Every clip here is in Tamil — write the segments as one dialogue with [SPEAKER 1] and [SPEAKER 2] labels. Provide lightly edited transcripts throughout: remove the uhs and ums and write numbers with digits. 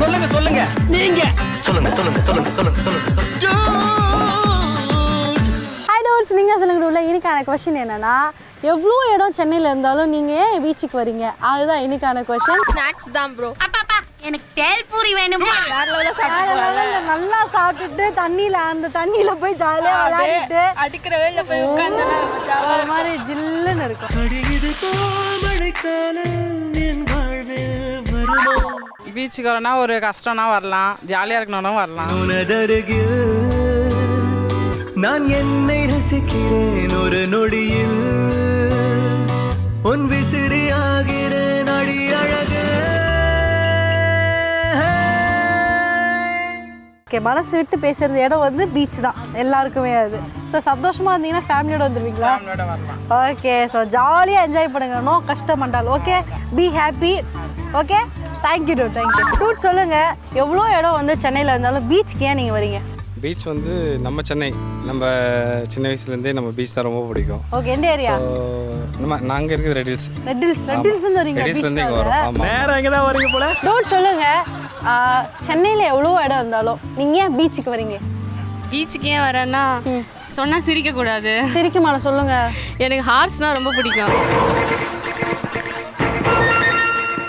[SPEAKER 1] சொல்லுங்க சொல்லுங்க நீங்க சொல்லுங்க சொல்லுங்க சொல்லுங்க சொல்லுங்க சொல்லுங்க.
[SPEAKER 2] ஹாய் டவுட்ஸ், நீங்கள் சொல்லுங்க. உள்ள இன்னைக்கான கொஸ்டின் என்னன்னா, எவ்வளோ இடம் சென்னையில் இருந்தாலும் நீங்கள் ஏன் பீச்சுக்கு வரீங்க? அதுதான் இன்னைக்கான கொஸ்டின்.
[SPEAKER 3] ஸ்நாக்ஸ் தான் ப்ரோ.
[SPEAKER 4] எனக்கு தேல்பூரி வேணும்.
[SPEAKER 3] வேற லெவல்ல சாப்பிட்டு
[SPEAKER 2] நல்லா சாப்பிட்டுட்டு தண்ணியில் போய் ஜாலியாக விளையாடிட்டு
[SPEAKER 3] அடிக்கிற வேலையில போய் உட்கார்ந்து
[SPEAKER 2] ஒரு மாதிரி ஜில்லுன்னு இருக்கும்.
[SPEAKER 5] பீச்சுக்கு வரனா ஒரு கஷ்டம்னா வரலாம், ஜாலியாக இருக்கணும்னா வரலாம்.
[SPEAKER 6] நான் என்னை ரசிக்கிறேன் ஒரு நொடியில், உன் விசிறியாகிறேன் அடி அழகு.
[SPEAKER 2] ஓகே, மனசு விட்டு பேசுறது இடம் வந்து பீச் தான் எல்லாருக்குமே. அது ஸோ சந்தோஷமாக இருந்தீங்கன்னா ஃபேமிலியோட வந்துடுவீங்களா?
[SPEAKER 5] ஃபேமிலியோட வரலாம்.
[SPEAKER 2] ஓகே, ஸோ ஜாலியாக என்ஜாய் பண்ணுங்க. நோ கஷ்டம் பண்ணால். Okay, be happy. Okay, thank you too, thank you dude. சொல்லுங்கள், எவ்வளோ இடம் வந்து சென்னையில் இருந்தாலும் பீச்சுக்கு ஏன் நீங்கள் வரீங்க?
[SPEAKER 7] பீச் வந்து நம்ம சென்னை, நம்ம சின்ன வயசுலேருந்தே நம்ம பீச் தான் ரொம்ப பிடிக்கும்.
[SPEAKER 2] ஓகே, எந்த ஏரியா?
[SPEAKER 7] நம்ம நாங்கள் இருக்குது ரெட் ஹில்ஸ்.
[SPEAKER 2] ரெட் ஹில்ஸ்லேருந்து வரீங்க?
[SPEAKER 7] ரெடில்ஸ்லேருந்து இங்கே வரோம். ஆமாம்,
[SPEAKER 1] நேரம் இங்கே தான் வரீங்க போல.
[SPEAKER 2] டூட் சொல்லுங்க, சென்னையில் எவ்வளோ இடம் இருந்தாலும் நீங்கள் ஏன் பீச்சுக்கு வரீங்க?
[SPEAKER 3] பீச்சுக்கு ஏன் வரேன்னா சொன்னா சிரிக்க கூடாது.
[SPEAKER 2] சிரிக்குமான சொல்லுங்க.
[SPEAKER 3] எனக்கு ஹார்ஸ்னா ரொம்ப பிடிக்கும்.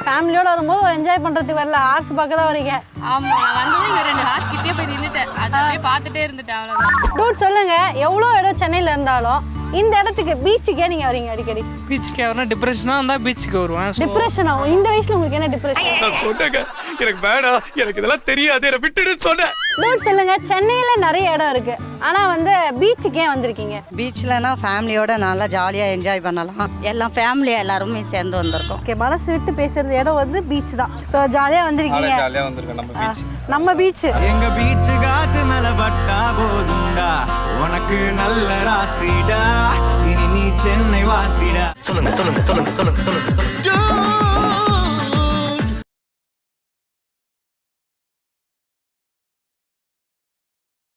[SPEAKER 2] ஃபேமிலியோட வரும்போது ஒரு என்ஜாய் பண்ணுறதுக்கு வரல, ஆர்ட்ஸ் பார்க்க தான் வரீங்க.
[SPEAKER 3] ஆமா, நான் வந்தது இங்க 2 ஹார்ஸ் கிட்டே போய் நின்னுட்டேன். அதை அப்படியே பார்த்துட்டே இருந்துட்டேன், அவ்வளவுதான்.
[SPEAKER 2] டூட் சொல்லுங்க, எவ்வளோ இடம் சென்னையில் இருந்தாலும் இந்த இடத்துக்கு பீச்சுக்கே நீங்கள் வரீங்க அடிக்கடி?
[SPEAKER 5] பீச்சுக்கு வரணும், டிப்ரெஷனாக இருந்தால் பீச்சுக்கு வருவேன்.
[SPEAKER 2] டிப்ரெஷன் ஆகும். இந்த வயசில் உங்களுக்கு என்ன டிப்ரெஷன்?
[SPEAKER 1] நான் சொன்னேங்க, எனக்கு வேணாம், எனக்கு இதெல்லாம் தெரியாது, என்னை விட்டுடு சொன்னேன்.
[SPEAKER 2] டூட் சொல்லுங்க, சென்னையில் நிறைய இடம் இருக்கு, ஆனால் வந்து பீச்சுக்கு ஏன் வந்திருக்கீங்க?
[SPEAKER 8] பீச்லனா ஃபேமிலியோட நல்லா ஜாலியாக என்ஜாய் பண்ணலாம். எல்லாம் ஃபேமிலியாக எல்லாருமே சேர்ந்து வந்திருக்கோம்.
[SPEAKER 2] ஓகே, மனசு விட்டு பேசுறது இடம் வந்து பீச் தான். ஸோ ஜாலியாக வந்திருக்கீங்க.
[SPEAKER 7] ஜாலியாக வந்திருக்கோம் நம்ம பீச்.
[SPEAKER 2] நம்ம பீச்
[SPEAKER 6] எங்க பீச்சு காத்து மேல பட்டா போதுண்டா, உனக்கு நல்ல ராசிடா, இனி நீ சென்னை வாசிடா.
[SPEAKER 1] சொல்லுங்க சொல்லுங்க சொல்லுங்க சொல்லுங்க சொல்லுங்க.